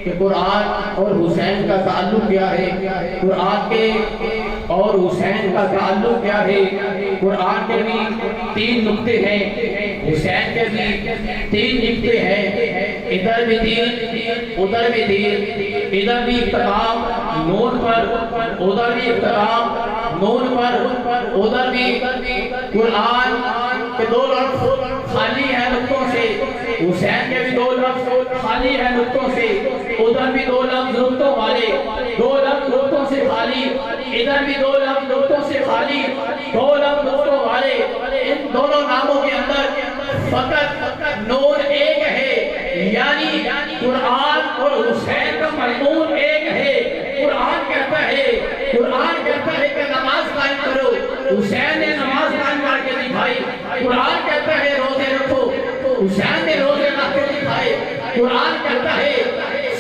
کہ قرآن اور حسین کا تعلق کیا ہے، قرآن کے اور حسین کا تعلق کیا ہے۔ قرآن کے بھی 3 نقطے ہیں، حسین کے بھی 3 نقطے ہیں، ادھر بھی 3 ادھر بھی 3، ادھر بھی اختتام نون پر، ادھر بھی اختتام نون پر، ادھر بھی قرآن کے 2 لفظ خالی ہیں نقطوں سے، حسین کے بھی 2 لفظ خالی ہیں نقطوں سے، ادھر بھی 2 لفظ نقطوں والے، 2 لفظ نقطوں سے خالی، ادھر بھی 2 لفظ نقطوں سے خالی، 2 لفظ نقطوں والے۔ ان دونوں ناموں کے اندر فقط نون ایک ہے، یعنی قرآن اور حسین کا مضمون ایک ہے۔ قرآن کہتا ہے کہ نماز قائم کرو، حسین نے نماز قائم کر کے دکھائی۔ قرآن کہتا ہے روزے رکھو، حسین نے روزے رکھ کے دکھائے۔ قرآن